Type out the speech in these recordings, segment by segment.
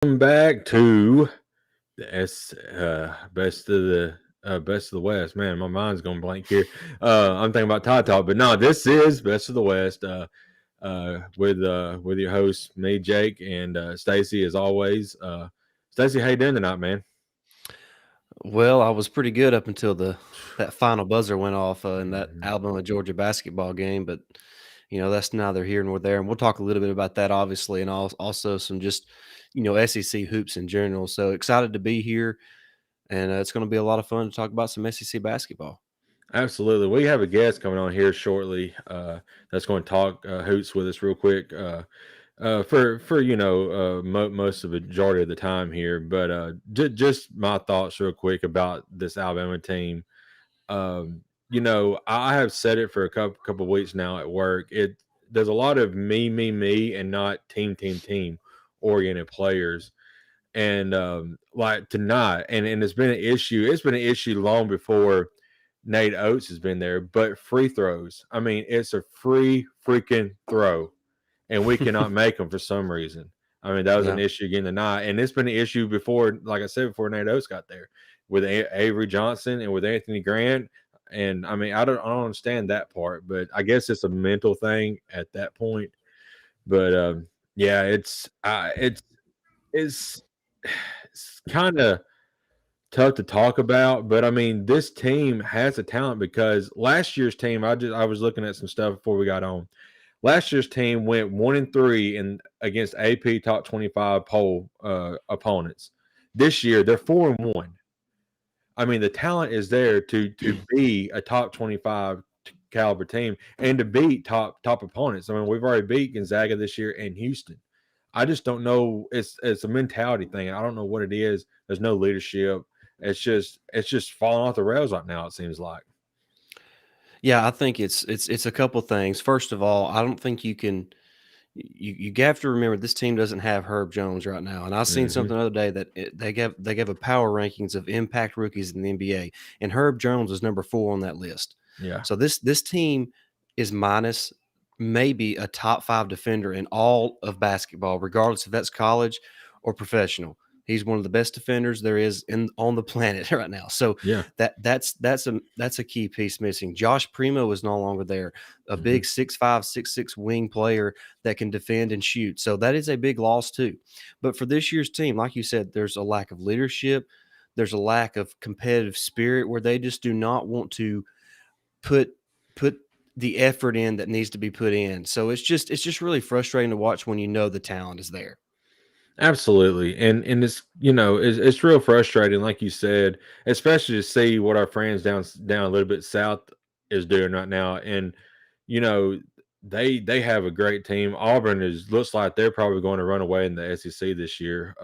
Welcome back to the best of the West. Man, my mind's going blank here. I'm thinking about Todd Talk, but no, this is best of the West. With your host, me, Jake, and Stacey, as always. Stacey, how you doing tonight, man? Well, I was pretty good up until that final buzzer went off in that Mhm. Alabama Georgia basketball game, but that's neither here nor there. And we'll talk a little bit about that, obviously, and also some just SEC hoops in general. So excited to be here, and it's going to be a lot of fun to talk about some SEC basketball. Absolutely. We have a guest coming on here shortly. That's going to talk hoots with us real quick. For most of the majority of the time here, but just my thoughts real quick about this Alabama team. I have said it for a couple of weeks now at work. There's a lot of me, and not team oriented players. And like tonight, and it's been an issue. It's been an issue long before Nate Oates has been there. But free throws, I mean, it's a free freaking throw, and we cannot make them for some reason. I mean, that was an Yeah. issue again tonight, and it's been an issue before. Like I said, before Nate Oates got there, with Avery Johnson and with Anthony Grant. And I mean, I don't understand that part, but I guess it's a mental thing at that point. But yeah, it's it's kind of tough to talk about. But I mean, this team has a talent because last year's team, I was looking at some stuff before we got on. Last year's team went 1-3 in against AP top 25 poll opponents. This year they're 4-1. I mean, the talent is there to be a top 25 caliber team and to beat top opponents. I mean, we've already beat Gonzaga this year and Houston. I just don't know. It's a mentality thing. I don't know what it is. There's no leadership. It's just falling off the rails right now. It seems like. Yeah, I think it's a couple things. First of all, I don't think you can you have to remember this team doesn't have Herb Jones right now. And I seen Hmm. something the other day that they gave a power rankings of impact rookies in the NBA, and Herb Jones is number 4 on that list. Yeah, So this team is minus maybe a top 5 defender in all of basketball, regardless if that's college or professional. He's one of the best defenders there is in on the planet right now. So yeah. that's a key piece missing. Josh Primo is no longer there, a Hmm. big 6'5", 6'6" wing player that can defend and shoot. So that is a big loss too. But for this year's team, like you said, there's a lack of leadership. There's a lack of competitive spirit where they just do not want to put put the effort in that needs to be put in. So it's just really frustrating to watch when you know the talent is there. Absolutely, and it's real frustrating, like you said, especially to see what our friends down a little bit south is doing right now. And you know they have a great team. Auburn is looks like they're probably going to run away in the SEC this year.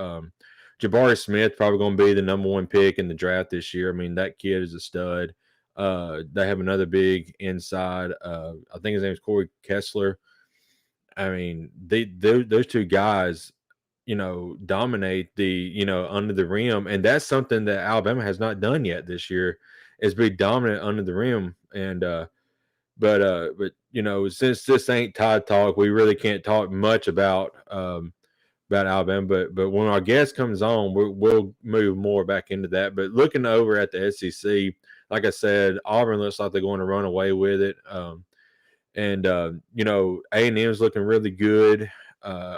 Jabari Smith probably going to be the number one pick in the draft this year. I mean, that kid is a stud. They have another big inside. I think his name is Corey Kessler. I mean, those two guys, dominate the, under the rim. And that's something that Alabama has not done yet this year is be dominant under the rim. And, since this ain't Tide Talk, we really can't talk much about Alabama. But when our guest comes on, we'll move more back into that. But looking over at the SEC, like I said, Auburn looks like they're going to run away with it. And A&M is looking really good.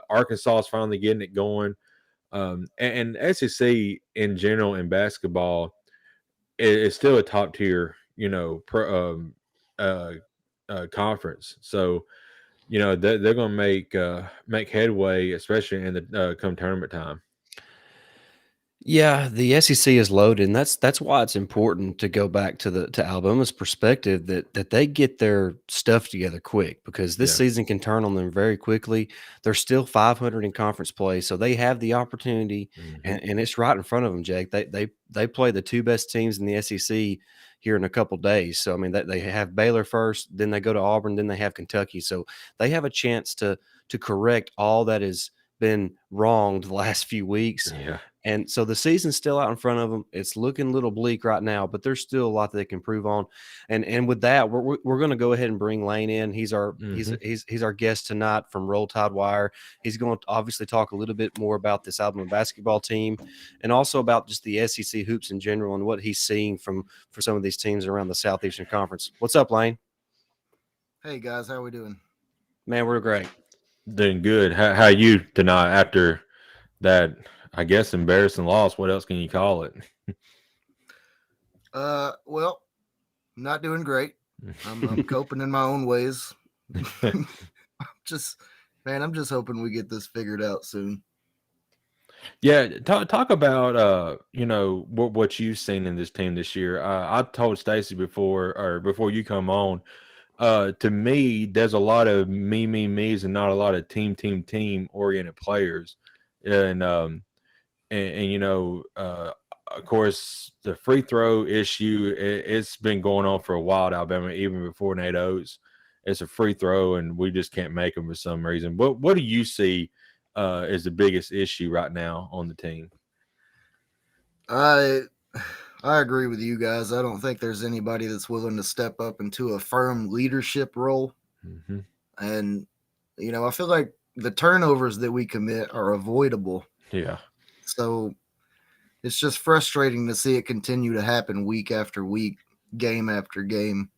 Arkansas is finally getting it going. And SEC in general in basketball is still a top tier, uh, conference. So they're going to make headway, especially in the come tournament time. Yeah, the SEC is loaded, and that's why it's important to go back to Alabama's perspective that they get their stuff together quick because this Yeah. season can turn on them very quickly. They're still 500 in conference play, so they have the opportunity, Hmm. and it's right in front of them, Jake. They play the two best teams in the SEC here in a couple days. So I mean, they have Baylor first, then they go to Auburn, then they have Kentucky. So they have a chance to correct all that is been wronged the last few weeks. Yeah. And so the season's still out in front of them. It's looking a little bleak right now, but there's still a lot that they can improve on. And with that, we're going to go ahead and bring Layne in. He's our Hmm. he's our guest tonight from Roll Tide Wire. He's going to obviously talk a little bit more about this Alabama basketball team, and also about just the SEC hoops in general and what he's seeing for some of these teams around the Southeastern Conference. What's up, Layne? Hey guys, how we doing? Man, we're great. Doing good. How you tonight after that? I guess embarrassing loss. What else can you call it? Well, not doing great. I'm coping in my own ways. just, man, I'm just hoping we get this figured out soon. Yeah, talk about what you've seen in this team this year. I told Stacey before you come on. To me, there's a lot of me's and not a lot of team oriented players, and of course the free throw issue. It's been going on for a while at Alabama, even before Nate Oates. It's a free throw, and we just can't make them for some reason. What do you see is the biggest issue right now on the team? I I agree with you guys. I don't think there's anybody that's willing to step up into a firm leadership role. Hmm. And I feel like the turnovers that we commit are avoidable. Yeah. So it's just frustrating to see it continue to happen week after week, game after game.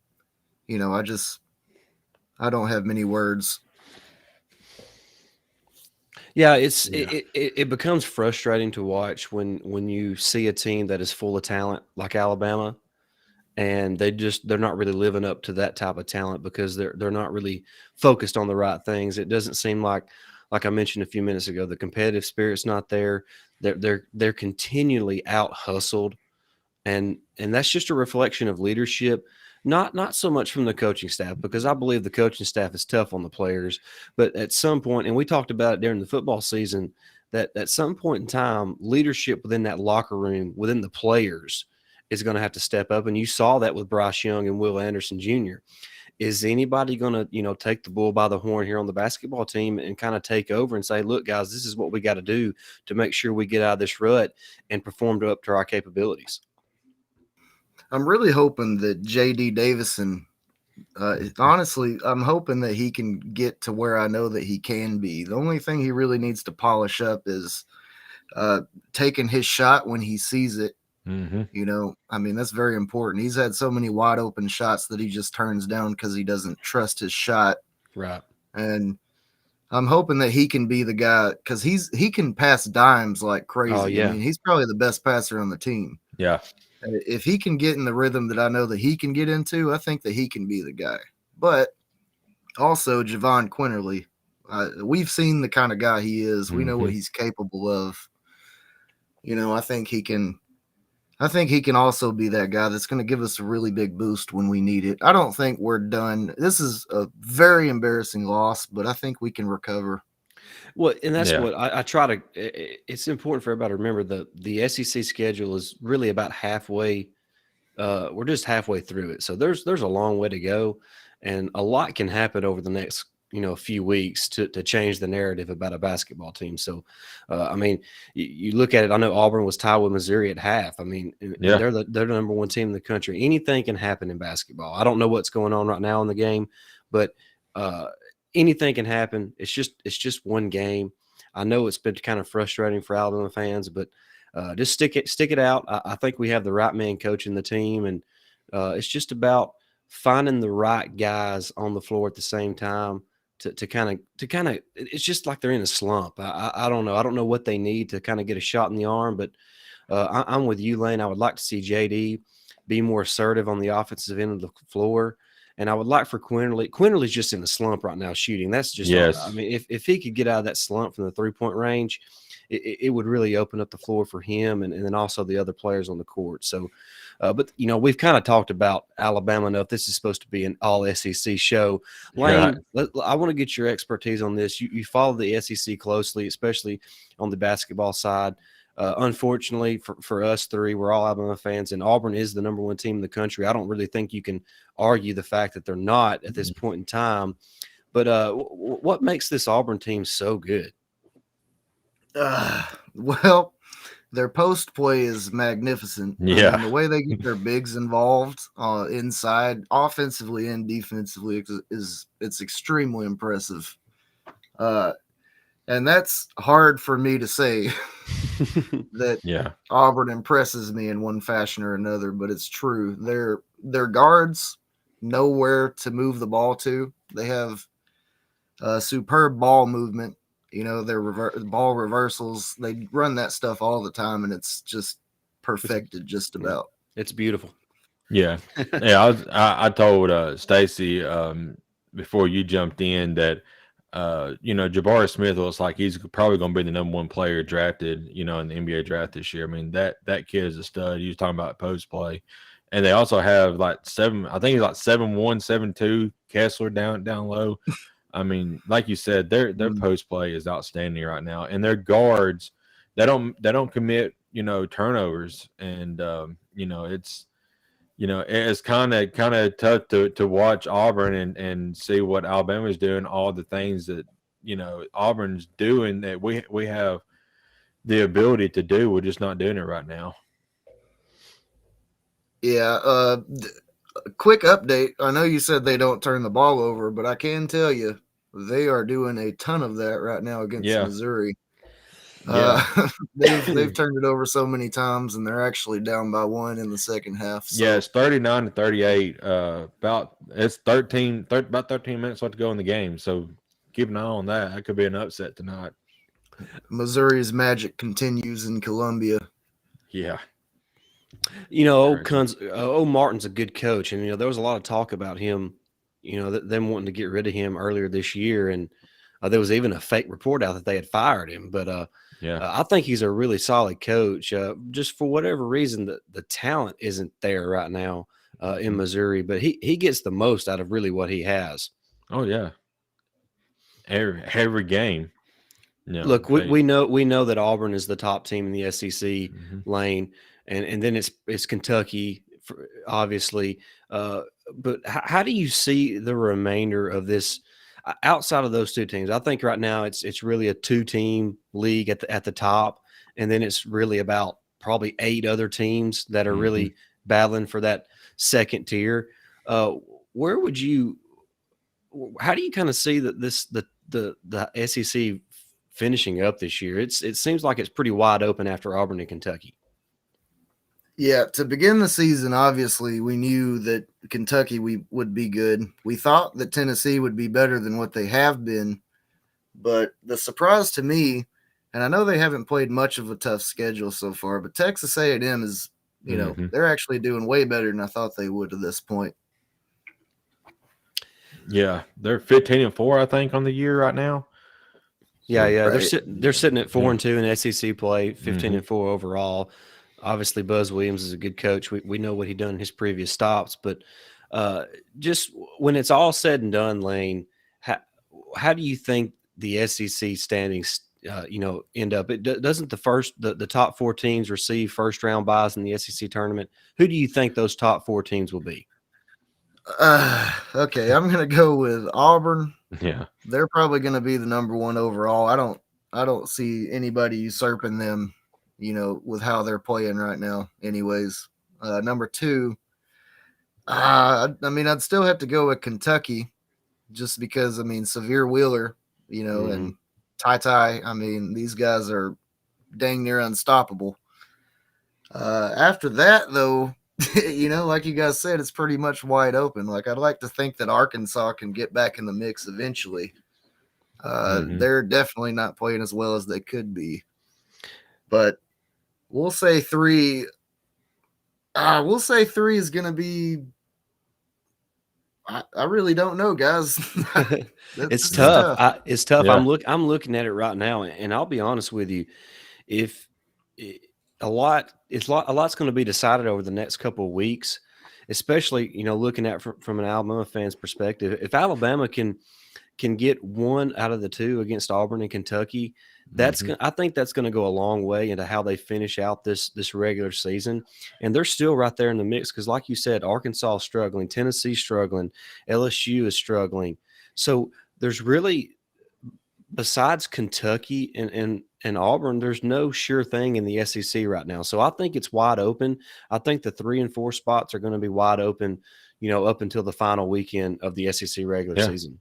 I don't have many words. Yeah, Yeah. it becomes frustrating to watch when you see a team that is full of talent like Alabama, and they're not really living up to that type of talent because they're not really focused on the right things. It doesn't seem like I mentioned a few minutes ago, the competitive spirit's not there. They're continually out hustled, and that's just a reflection of leadership, not so much from the coaching staff, because I believe the coaching staff is tough on the players, but at some point, and we talked about it during the football season, that at some point in time, leadership within that locker room, within the players, is going to have to step up. And you saw that with Bryce Young and Will Anderson Jr. Is anybody going to, take the bull by the horn here on the basketball team and kind of take over and say, look, guys, this is what we got to do to make sure we get out of this rut and perform up to our capabilities? I'm really hoping that JD Davison, honestly, I'm hoping that he can get to where I know that he can be. The only thing he really needs to polish up is taking his shot when he sees it. Hmm. I mean, that's very important. He's had so many wide open shots that he just turns down because he doesn't trust his shot. Right. And I'm hoping that he can be the guy, because he can pass dimes like crazy. Oh, yeah. I mean, he's probably the best passer on the team. Yeah. If he can get in the rhythm that I know that he can get into, I think that he can be the guy. But also Javon Quinterly, we've seen the kind of guy he is. We know what he's capable of. I think he can. I think he can also be that guy that's going to give us a really big boost when we need it. I don't think we're done. This is a very embarrassing loss, but I think we can recover. Well, and that's Yeah. what I try to. It's important for everybody to remember the SEC schedule is really about halfway. We're just halfway through it, so there's a long way to go, and a lot can happen over the next few weeks to change the narrative about a basketball team. So, I mean, you look at it. I know Auburn was tied with Missouri at half. I mean, and Yeah. they're the number one team in the country. Anything can happen in basketball. I don't know what's going on right now in the game, but uh, anything can happen. It's just one game. I know it's been kind of frustrating for Alabama fans, but just stick it out. I think we have the right man coaching the team, and it's just about finding the right guys on the floor at the same time to kind of. It's just like they're in a slump. I don't know. I don't know what they need to kind of get a shot in the arm, but I'm with you, Layne. I would like to see JD be more assertive on the offensive end of the floor. And I would like for Quinterly. Quinterly's just in a slump right now shooting. That's just, I Yes. mean, if he could get out of that slump from the 3-point range, it would really open up the floor for him and then also the other players on the court. So, but we've kind of talked about Alabama enough. This is supposed to be an all SEC show. Right. Layne, I want to get your expertise on this. You follow the SEC closely, especially on the basketball side. Unfortunately for us three, we're all Alabama fans, and Auburn is the number one team in the country. I don't really think you can argue the fact that they're not at this point in time. But what makes this Auburn team so good? Well, their post play is magnificent. I Yeah. mean, the way they get their bigs involved inside, offensively and defensively, is it's extremely impressive. Uh, and that's hard for me to say that Yeah. Auburn impresses me in one fashion or another, but it's true. Their guards know where to move the ball to. They have superb ball movement. You know, their ball reversals. They run that stuff all the time, and it's just perfected just about. It's beautiful. Yeah. Yeah. I told Stacey before you jumped in that Jabari Smith looks like he's probably going to be the number one player drafted, in the NBA draft this year. I mean, that kid is a stud. You was talking about post play. And they also have like I think he's like 7'1", 7'2", Kessler down low. I mean, like you said, their post play is outstanding right now. And their guards, they don't commit, turnovers. And it's kind of tough to watch Auburn and see what Alabama's doing, all the things that Auburn's doing that we have the ability to do. We're just not doing it right now. Yeah. Quick update. I know you said they don't turn the ball over, but I can tell you they are doing a ton of that right now against Missouri. Yeah. They've turned it over so many times, and they're actually down by 1 in the second half. So. Yeah, it's 39-38. About 13 minutes left to go in the game. So keep an eye on that. That could be an upset tonight. Missouri's magic continues in Columbia. Yeah. Martin's a good coach, and there was a lot of talk about him, them wanting to get rid of him earlier this year, and there was even a fake report out that they had fired him. But I think he's a really solid coach. Just for whatever reason, the talent isn't there right now in Missouri, but he gets the most out of really what he has. Oh yeah, every game. Look, we know that Auburn is the top team in the SEC, Layne, and then it's Kentucky, obviously. But how do you see the remainder of this outside of those two teams? I think right now it's really a 2-team league at the top, and then it's really about probably 8 other teams that are really battling for that second tier. How do you kind of see that the SEC finishing up this year? It seems like it's pretty wide open after Auburn and Kentucky. Yeah, to begin the season, obviously, we knew that Kentucky would be good. We thought that Tennessee would be better than what they have been. But the surprise to me, and I know they haven't played much of a tough schedule so far, but Texas A&M is, they're actually doing way better than I thought they would at this point. Yeah, they're 15-4, I think, on the year right now. Yeah, right. They're sitting at 4-2 in SEC play, 15-4 overall. Obviously, Buzz Williams is a good coach. We know what he done in his previous stops, but just when it's all said and done, Layne, how do you think the SEC standings, end up? Doesn't the top 4 teams receive first round buys in the SEC tournament? Who do you think those top 4 teams will be? Okay, I'm gonna go with Auburn. Yeah, they're probably gonna be the number 1 overall. I don't see anybody usurping them, with how they're playing right now. Anyways, number 2, I'd still have to go with Kentucky, just because Severe Wheeler, and Ty. These guys are dang near unstoppable. After that, though. Like you guys said, it's pretty much wide open. Like, I'd like to think that Arkansas can get back in the mix eventually. They're definitely not playing as well as they could be. But we'll say 3. We'll say 3 is going to be. I really don't know, guys. It's tough. It's tough. Yeah. I'm looking at it right now, and I'll be honest with you. A lot's going to be decided over the next couple of weeks, especially looking at from an Alabama fan's perspective. If Alabama can get 1 out of the 2 against Auburn and Kentucky, I think that's going to go a long way into how they finish out this regular season. And they're still right there in the mix because, like you said, Arkansas is struggling, Tennessee struggling, LSU is struggling. So there's really besides Kentucky and Auburn, there's no sure thing in the SEC right now. So I think it's wide open. I think the 3 and 4 spots are going to be wide open, up until the final weekend of the SEC regular season.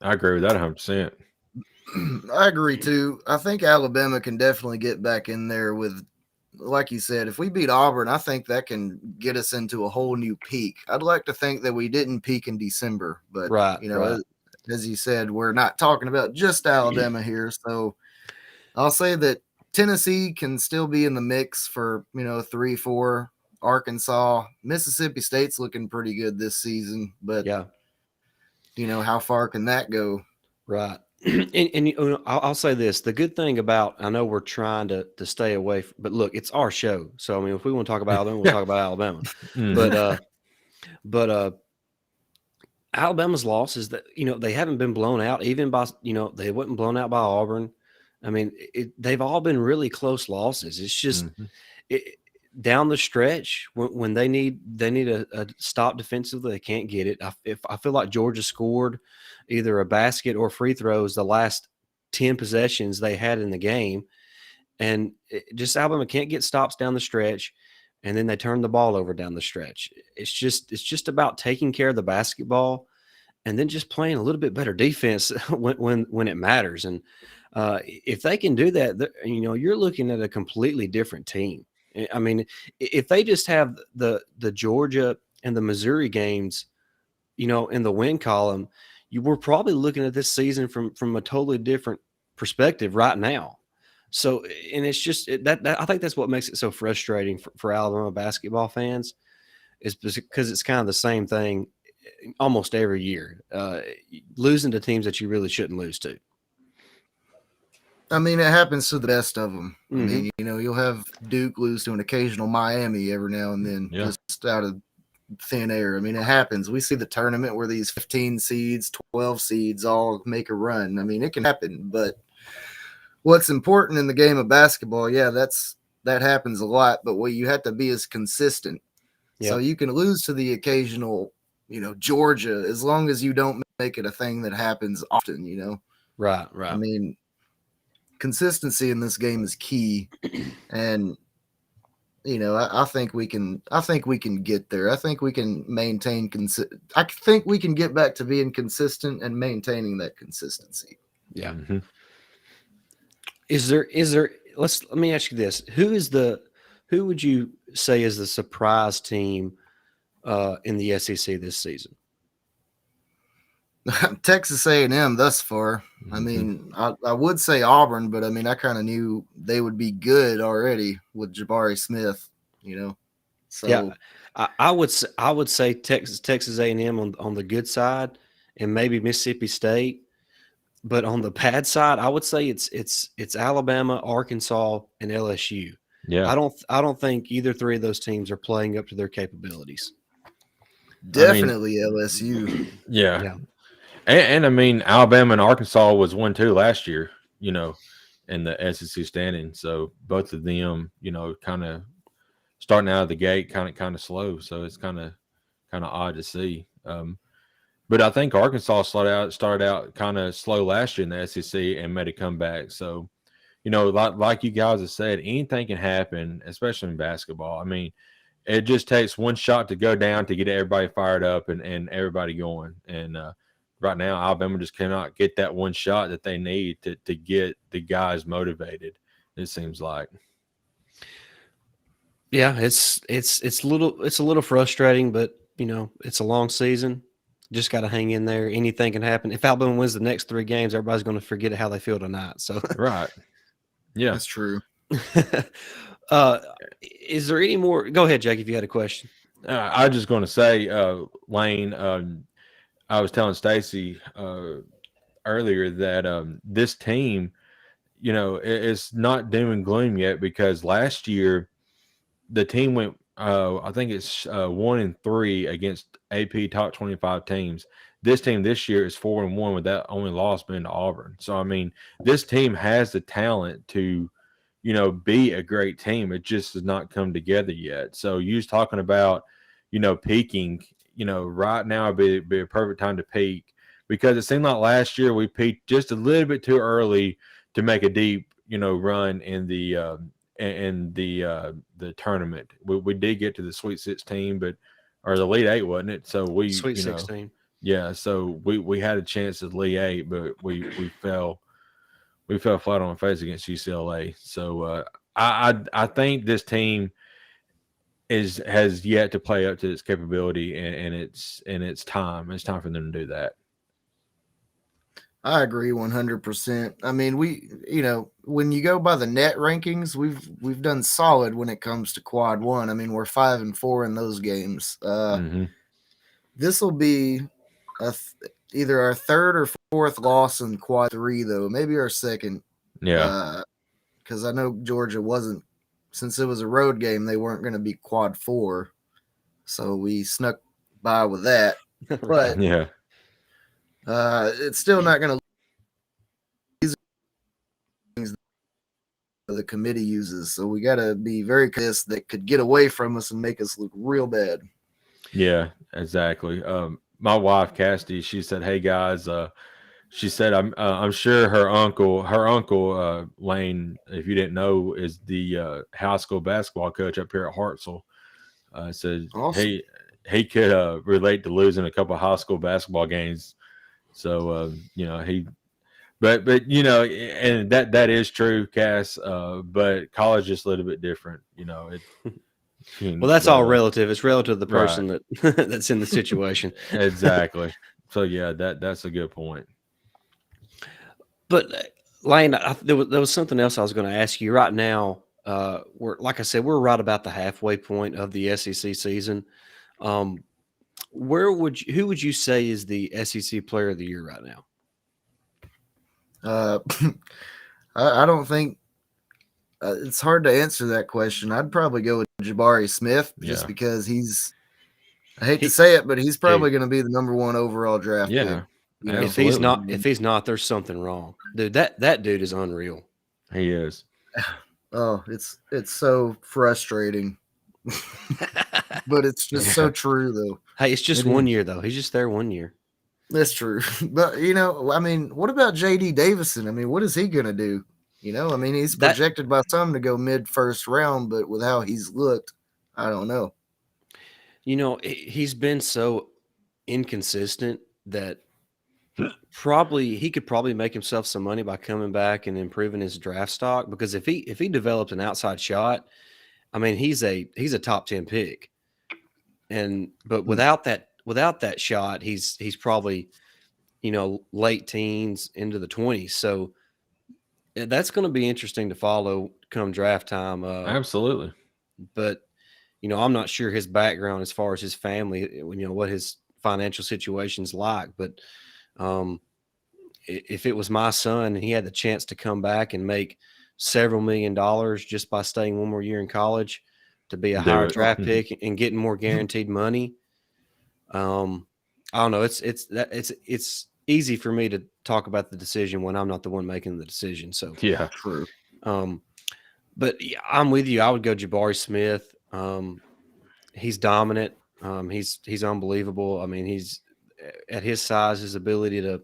I agree with that 100%. I agree too. I think Alabama can definitely get back in there with, like you said, if we beat Auburn, I think that can get us into a whole new peak. I'd like to think that we didn't peak in December, but right. as you said, we're not talking about just Alabama here. So I'll say that Tennessee can still be in the mix for 3-4. Arkansas, Mississippi State's looking pretty good this season, but how far can that go? Right. And I'll say this: the good thing about, I know we're trying to stay away but look, it's our show, so I mean, if we want to talk about Alabama, we'll talk about Alabama. But Alabama's loss is that they haven't been blown out, even by they wasn't blown out by Auburn. I mean, they've all been really close losses. It's just down the stretch when they need a stop defensively, they can't get it. I feel like Georgia scored either a basket or free throws the last 10 possessions they had in the game, and just Alabama can't get stops down the stretch, and then they turn the ball over down the stretch. It's just about taking care of the basketball and then just playing a little bit better defense when it matters. And if they can do that, you're looking at a completely different team. I mean, if they just have the Georgia and the Missouri games, in the win column, you were probably looking at this season from a totally different perspective right now. So, and it's just that I think that's what makes it so frustrating for Alabama basketball fans, is because it's kind of the same thing almost every year, losing to teams that you really shouldn't lose to. I mean, it happens to the best of them. I mean, you'll have Duke lose to an occasional Miami every now and then, just out of thin air. I mean, it happens. We see the tournament where these 15 seeds, 12 seeds all make a run. I mean, it can happen, but what's important in the game of basketball, that happens a lot, but what you have to be is consistent. Yep. So you can lose to the occasional, Georgia, as long as you don't make it a thing that happens often, Right. I mean, consistency in this game is key, and I think we can get there. I think we can maintain I think we can get back to being consistent and maintaining that consistency. Yeah. Mm-hmm. Is there let me ask you this. Who would you say is the surprise team in the SEC this season? Texas A&M thus far. I mean, I would say Auburn, but I mean, I kind of knew they would be good already with Jabari Smith, So yeah, I would say Texas A&M on the good side, and maybe Mississippi State. But on the bad side, I would say it's Alabama, Arkansas, and LSU. Yeah, I don't think either three of those teams are playing up to their capabilities. Definitely LSU. Yeah. And I mean, Alabama and Arkansas was 1-2 last year, in the SEC standing. So both of them, kind of starting out of the gate, kind of slow. So it's kind of odd to see. But I think Arkansas started out kind of slow last year in the SEC and made a comeback. So, like you guys have said, anything can happen, especially in basketball. I mean, it just takes one shot to go down to get everybody fired up and everybody going. And right now, Alabama just cannot get that one shot that they need to get the guys motivated, it seems like. Yeah, it's a little frustrating, but it's a long season. Just got to hang in there. Anything can happen. If Alabama wins the next 3 games, everybody's going to forget how they feel tonight. So right, yeah, that's true. Is there any more? Go ahead, Jake, if you had a question. I was just going to say, Layne. I was telling Stacey earlier that this team, it's not doom and gloom yet, because last year the team went, I think it's 1-3 against AP top 25 teams. This team this year is 4-1 with that only loss being to Auburn. So, I mean, this team has the talent to, be a great team. It just has not come together yet. So you was talking about, peaking, right now would be a perfect time to peak. because it seemed like last year we peaked just a little bit too early to make a deep, run in the tournament. We did get to the Sweet 16, or the Elite Eight, wasn't it? So Sweet 16. yeah. So we had a chance at Elite Eight, but we fell. We fell flat on our face against UCLA. So I think this team has yet to play up to its capability, and it's time. It's time for them to do that. I agree 100%. I mean, when you go by the net rankings, we've done solid when it comes to quad one. I mean, we're 5-4 in those games. This will be either our third or fourth loss in quad three, though. Maybe our second. Yeah. Because I know Georgia wasn't, since it was a road game, they weren't going to be quad four. So we snuck by with that. But yeah. It's still not going to things the committee uses. So we got to be very careful that could get away from us and make us look real bad. Yeah, exactly. My wife Cassidy, she said, "Hey guys," she said, I'm sure her uncle, Layne, if you didn't know, is the high school basketball coach up here at Hartselle. Said Awesome. he could relate to losing a couple of high school basketball games. So but and that is true, Cass. But college is a little bit different. Well, that's all relative. It's relative to the person that that's in the situation. Exactly. So yeah, that's a good point. But Layne, there was something else I was going to ask you. Right now, like I said, we're right about the halfway point of the SEC season. Who would you say is the SEC Player of the Year right now? I don't think it's hard to answer that question. I'd probably go with Jabari Smith just because I hate to say it, but he's probably going to be the number one overall draft pick. If he's not, there's something wrong, dude. That dude is unreal. He is. Oh, it's so frustrating, but it's just so true, though. Hey, it's just 1 year, though. He's just there 1 year. That's true. But I mean, what about JD Davison? I mean, what is he going to do? I mean, he's projected by some to go mid first round, but with how he's looked, I don't know. He's been so inconsistent that he could probably make himself some money by coming back and improving his draft stock, because if he developed an outside shot, I mean, he's a top 10 pick. But without that shot, he's probably, late teens into the 20s. So that's going to be interesting to follow come draft time. Absolutely. But I'm not sure his background as far as his family, what his financial situation's like. But if it was my son and he had the chance to come back and make several $1 million just by staying one more year in college to be a higher draft pick and getting more guaranteed money, I don't know. It's easy for me to talk about the decision when I'm not the one making the decision. So yeah, true. But yeah, I'm with you. I would go Jabari Smith. He's dominant. He's unbelievable. I mean, he's at his size, his ability to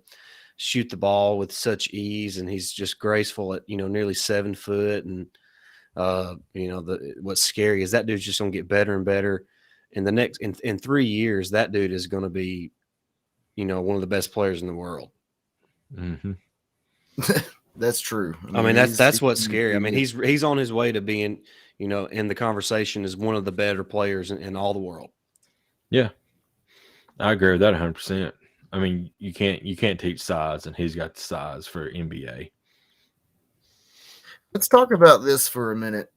shoot the ball with such ease, and he's just graceful at nearly 7 foot. And what's scary is that dude's just gonna get better and better. In the next in 3 years, that dude is gonna be one of the best players in the world. Mm-hmm. That's true. I mean that's what's scary. I mean, he's on his way to being in the conversation as one of the better players in all the world. Yeah, I agree with that 100%. I mean, you can't teach size, and he's got the size for NBA. Let's talk about this for a minute.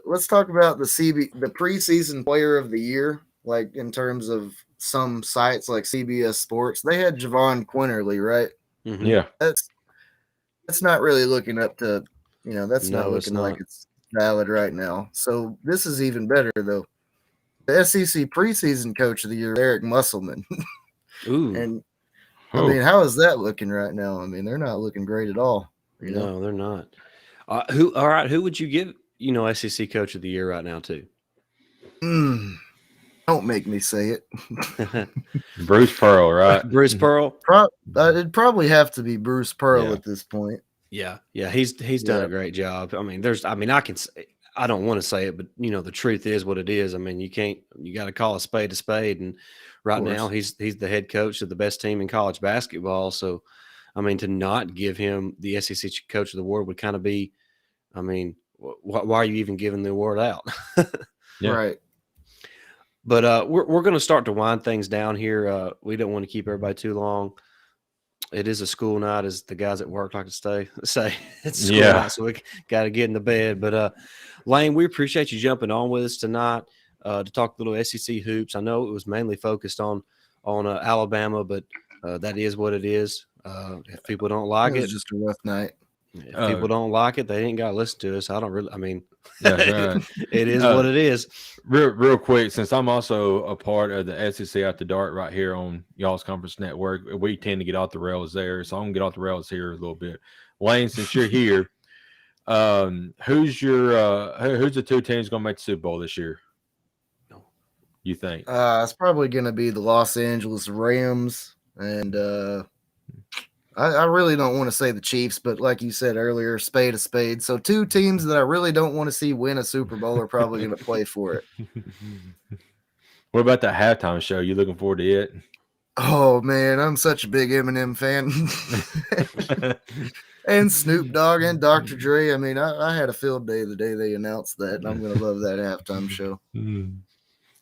Let's talk about the preseason player of the year, like in terms of some sites like CBS Sports. They had Jahvon Quinterly, right? Mm-hmm. Yeah, that's not really looking up to, that's not looking like it's valid right now. So this is even better though. The SEC preseason coach of the year, Eric Musselman. Ooh. And I mean, how is that looking right now? I mean, they're not looking great at all. No, they're not. Who would you give, SEC coach of the year right now to? Don't make me say it. Bruce Pearl, right? Bruce Pearl. It'd probably have to be Bruce Pearl Yeah. at this point. Yeah, he's done a great job. I mean, I don't want to say it, but the truth is what it is. I mean, you got to call a spade, and right now he's the head coach of the best team in college basketball. So, I mean, to not give him the SEC Coach of the Award would kind of be, I mean, why are you even giving the award out? Yeah. Right. But we're going to start to wind things down here. We don't want to keep everybody too long. It is a school night, as the guys at work like to say. It's school night, so we got to get in the bed. But Layne, we appreciate you jumping on with us tonight to talk a little SEC hoops. I know it was mainly focused on Alabama, but that is what it is. If people don't like it, was just a rough night. If people don't like it, they ain't got to listen to us. I mean, that's right. It is what it is. Real quick, since I'm also a part of the SEC After Dark right here on y'all's conference network, we tend to get off the rails there. So I'm gonna get off the rails here a little bit. Layne, since you're here, who's the two teams gonna make the Super Bowl this year? You think? It's probably gonna be the Los Angeles Rams, and I really don't want to say the Chiefs, but like you said earlier, spade a spade. So two teams that I really don't want to see win a Super Bowl are probably going to play for it. What about that halftime show? You looking forward to it? Oh, man, I'm such a big Eminem fan. And Snoop Dogg and Dr. Dre. I mean, I had a field day the day they announced that, and I'm going to love that halftime show.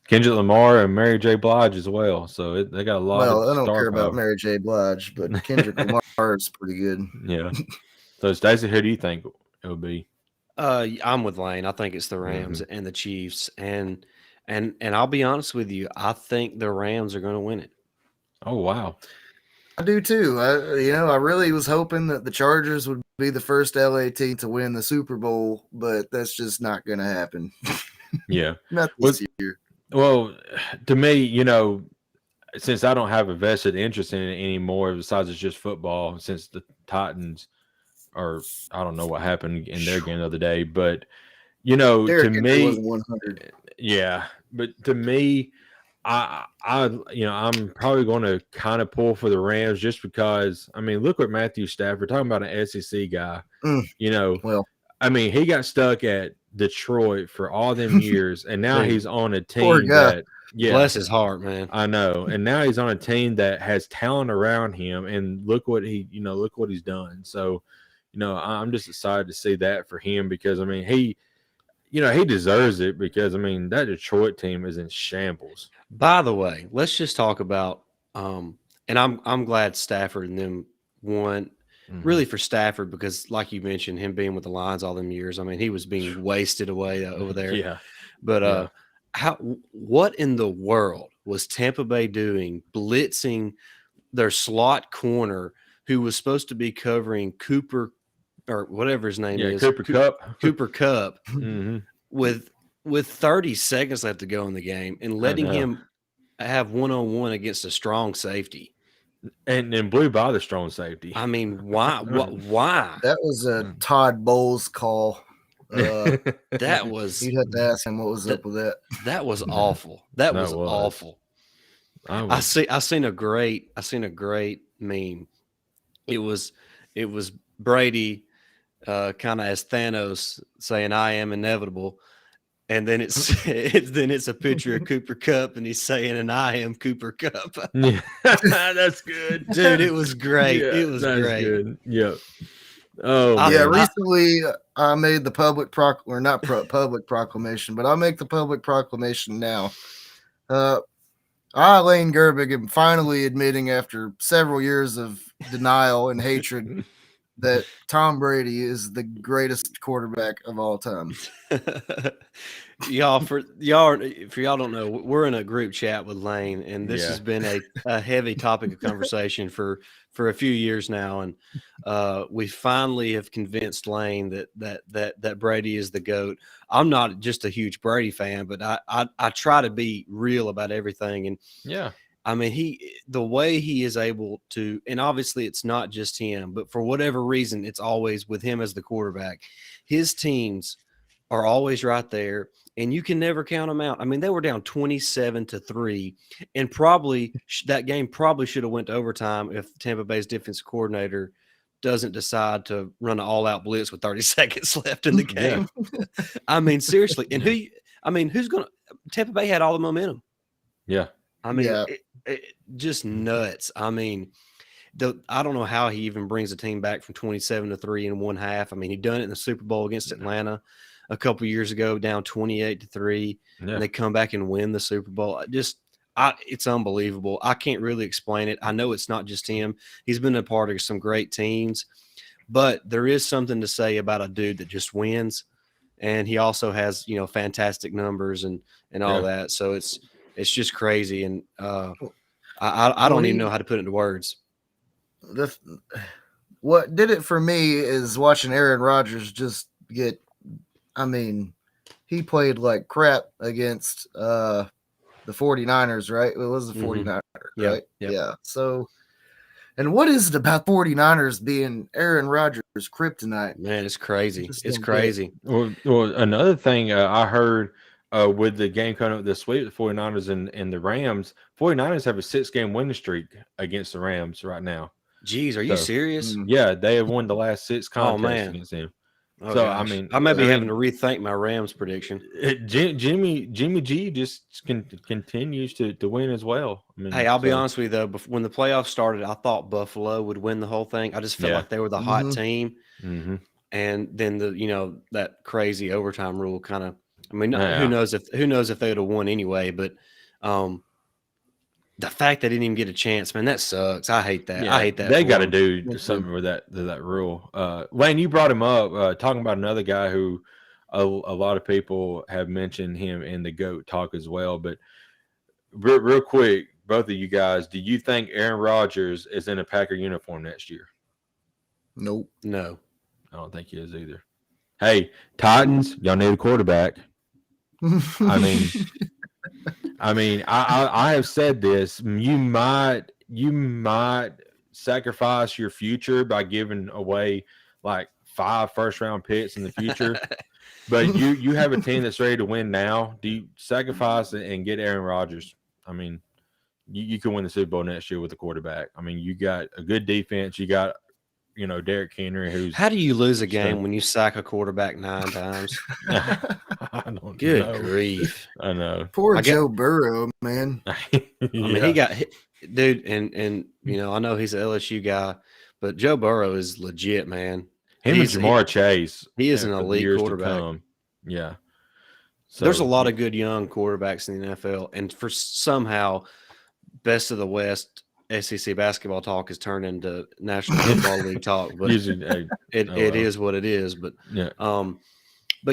Kendrick Lamar and Mary J. Blige as well. So they got a lot of I don't star care power. about Mary J. Blige, but Kendrick Lamar is pretty good. Yeah. So, Stacey, who do you think it would be? I'm with Layne. I think it's the Rams and the Chiefs. And I'll be honest with you, I think the Rams are going to win it. Oh, wow. I do too. I really was hoping that the Chargers would be the first LA team to win the Super Bowl, but that's just not going to happen. Yeah. Not this year. Well, to me, since I don't have a vested interest in it anymore, besides it's just football, since the Titans I don't know what happened in their game the other day, but Derrick to me, wasn't 100. Yeah, but to me, I'm probably going to kind of pull for the Rams just because. I mean, look what Matthew Stafford, talking about an SEC guy. Well, I mean, he got stuck at Detroit for all them years, and now he's on a poor team guy. that, yeah, bless his heart, man. I know, and now he's on a team that has talent around him, and look what he's done. So, I'm just excited to see that for him because I mean he deserves it because I mean that Detroit team is in shambles. By the way, let's just talk about and I'm glad Stafford and them won. Really for Stafford because, like you mentioned, him being with the Lions all them years. I mean, he was being wasted away over there. Yeah. But what in the world was Tampa Bay doing, blitzing their slot corner who was supposed to be covering Cooper or whatever his name is, Cooper Kupp. Cooper Kupp, with 30 seconds left to go in the game and letting him have one-on-one against a strong safety. And blew by the strong safety. I mean, why? Why? That was a Todd Bowles call. That was. You'd have to ask him what was up with that. That was awful. That was awful. I seen a great meme. It was Brady, kind of as Thanos saying, "I am inevitable." And then it's a picture of Cooper Kupp, and he's saying, "And I am Cooper Kupp." Yeah, that's good, dude. It was great. Yeah, it was great. Good. Yeah. Oh yeah. Recently, I made the public public proclamation, but I'll make the public proclamation now. I, Layne Gerbig, am finally admitting after several years of denial and hatred that Tom Brady is the greatest quarterback of all time. For y'all don't know, we're in a group chat with Layne, and this has been a heavy topic of conversation for a few years now, and we finally have convinced Layne that Brady is the GOAT. I'm not just a huge Brady fan, but I try to be real about everything, and I mean, the way he is able to, and obviously it's not just him, but for whatever reason, it's always with him as the quarterback. His teams are always right there, and you can never count them out. I mean, they were down 27-3, and probably that game probably should have went to overtime if Tampa Bay's defensive coordinator doesn't decide to run an all-out blitz with 30 seconds left in the game. I mean, seriously. And who's going to – Tampa Bay had all the momentum. Yeah. I mean, just nuts. I mean – I don't know how he even brings the team back from 27-3 in one half. I mean, he done it in the Super Bowl against Atlanta a couple years ago, down 28-3, and they come back and win the Super Bowl. It's unbelievable. I can't really explain it. I know it's not just him. He's been a part of some great teams, but there is something to say about a dude that just wins, and he also has fantastic numbers and all that. So it's just crazy, and I don't even know how to put it into words. What did it for me is watching Aaron Rodgers just get. I mean, he played like crap against the 49ers, right? It was the 49ers, right? Yeah. So, and what is it about 49ers being Aaron Rodgers' kryptonite? Man, it's crazy. It's crazy. Well, another thing I heard with the game coming up this week, the 49ers and the Rams, 49ers have a 6-game winning streak against the Rams right now. Jeez, are you serious? Yeah, they have won the last 6 contests against him. Oh, so gosh. I mean, I may be having to rethink my Rams prediction. Jimmy G just continues to win as well. I mean, hey, I'll be honest with you though. When the playoffs started, I thought Buffalo would win the whole thing. I just felt like they were the hot team, and then that crazy overtime rule kind of. I mean, who knows if they would have won anyway? But the fact they didn't even get a chance, man, that sucks. I hate that. I hate that. They got to do something with that rule. Layne, you brought him up talking about another guy who a lot of people have mentioned him in the GOAT talk as well. But real quick, both of you guys, do you think Aaron Rodgers is in a Packer uniform next year? Nope. No. I don't think he is either. Hey, Titans, y'all need a quarterback. I mean, I have said this. You might sacrifice your future by giving away like 5 first-round picks in the future, but you have a team that's ready to win now. Do you sacrifice and get Aaron Rodgers? I mean, you can win the Super Bowl next year with a quarterback. I mean, you got a good defense. You got Derrick Henry. Who's how do you lose a game when you sack a quarterback 9 times? I don't know. Good grief! I know. Poor Joe Burrow, man. I mean, he got hit, dude, and I know he's an LSU guy, but Joe Burrow is legit, man. Him and Jabari Chase. He is an elite quarterback. Yeah. So, there's a lot of good young quarterbacks in the NFL, and for somehow, best of the West. SEC basketball talk has turned into National Football League talk, but it is what it is. But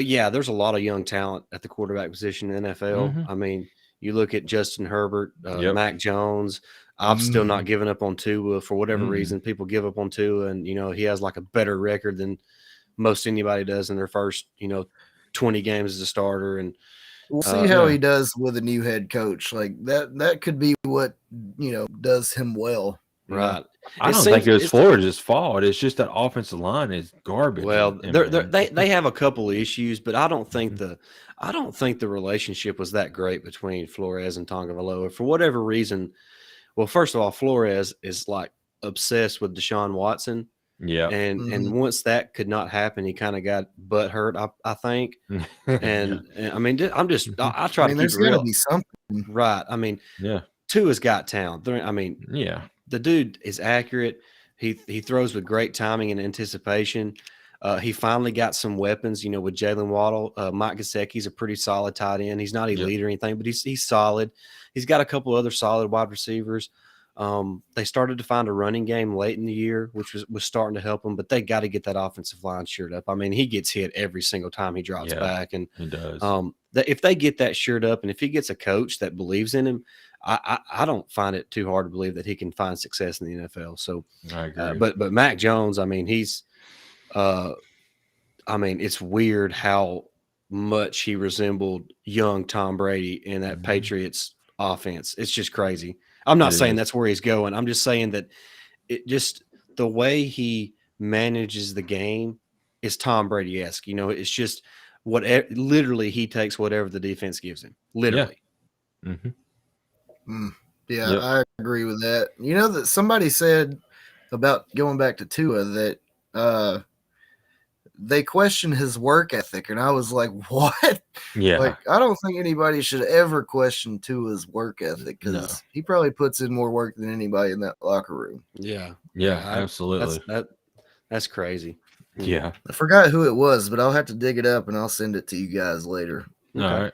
yeah, there's a lot of young talent at the quarterback position in the NFL. I mean, you look at Justin Herbert, Mac Jones. I've still not given up on Tua for whatever reason. People give up on Tua, and he has like a better record than most anybody does in their first 20 games as a starter. And we'll see how he does with a new head coach. Like that could be what does him well. Right. I don't think it was Florida's fault. It's just that offensive line is garbage. Well, they have a couple of issues, but I don't think the relationship was that great between Flores and Tagovailoa for whatever reason. Well, first of all, Flores is like obsessed with Deshaun Watson. Yeah. And once that could not happen, he kind of got butt hurt, I think. And I mean, I try to keep it real. There's got to be something. Right. I mean, Tua's got talent. I mean, the dude is accurate. He throws with great timing and anticipation. He finally got some weapons, with Jalen Waddle. Mike Gesicki's a pretty solid tight end. He's not elite or anything, but he's solid. He's got a couple other solid wide receivers. They started to find a running game late in the year, which was starting to help them, but they got to get that offensive line shored up. I mean, he gets hit every single time he drops back, and he does. If they get that shored up, and if he gets a coach that believes in him, I don't find it too hard to believe that he can find success in the NFL. So, I agree. But Mac Jones, I mean, he's, it's weird how much he resembled young Tom Brady in that Patriots offense. It's just crazy. I'm not saying that's where he's going. I'm just saying that the way he manages the game is Tom Brady-esque. It's just literally he takes whatever the defense gives him. Literally. Mm-hmm. Yeah, Yep. I agree with that. You know that somebody said about going back to Tua that they question his work ethic, and I was like, what? Yeah. Like, I don't think anybody should ever question Tua's work ethic because No. he probably puts in more work than anybody in that locker room. Yeah. Yeah, absolutely. That's crazy. Yeah. I forgot who it was, but I'll have to dig it up and I'll send it to you guys later. All right.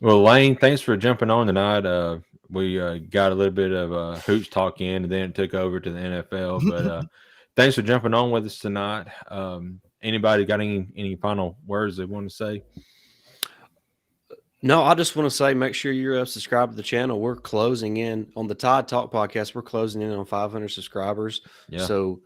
Well, Layne, thanks for jumping on tonight. We got a little bit of hoops talk in, and then it took over to the NFL. But thanks for jumping on with us tonight. Anybody got any final words they want to say? No, I just want to say, make sure you're subscribed to the channel. We're closing in on the Tide Talk podcast. We're closing in on 500 subscribers. Yeah. So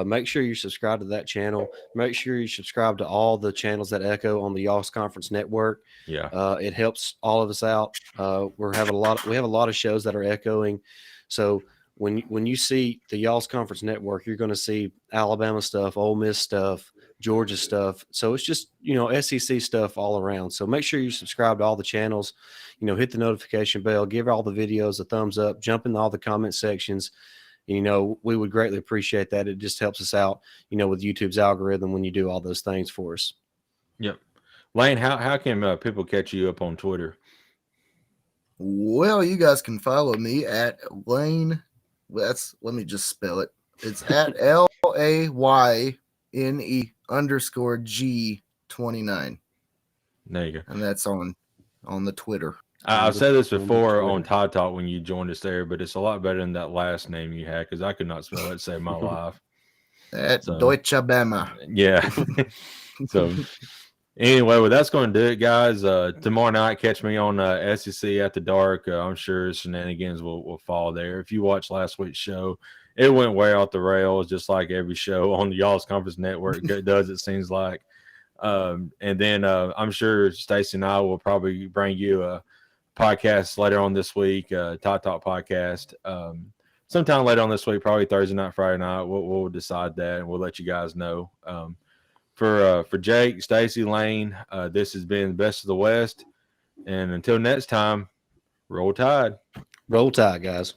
make sure you're subscribed to that channel. Make sure you subscribe to all the channels that echo on the Y'all's Conference Network. Yeah. It helps all of us out. We have a lot of shows that are echoing. So when you see the Y'all's Conference Network, you're going to see Alabama stuff, Ole Miss stuff, Georgia stuff. So it's just, SEC stuff all around. So make sure you subscribe to all the channels, hit the notification bell, give all the videos a thumbs up, jump in all the comment sections. And, we would greatly appreciate that. It just helps us out, with YouTube's algorithm when you do all those things for us. Yep. Layne, how can people catch you up on Twitter? Well, you guys can follow me at Layne. Let me just spell it. It's at LAYNE_G29. There you go. And that's on the Twitter. I've said this before on Tide Talk when you joined us there, but it's a lot better than that last name you had because I could not spell it to save my life. At Deutsche Bama. Yeah. So anyway, well, that's going to do it, guys. Tomorrow night, catch me on SEC After Dark. I'm sure shenanigans will fall there. If you watched last week's show, it went way off the rails, just like every show on the Y'all's Conference Network does, it seems like. And then I'm sure Stacey and I will probably bring you a podcast later on this week, Talk podcast. Sometime later on this week, probably Thursday night, Friday night. We'll decide that, and we'll let you guys know. For Jake, Stacey, Layne, this has been Best of the West. And until next time, roll Tide. Roll Tide, guys.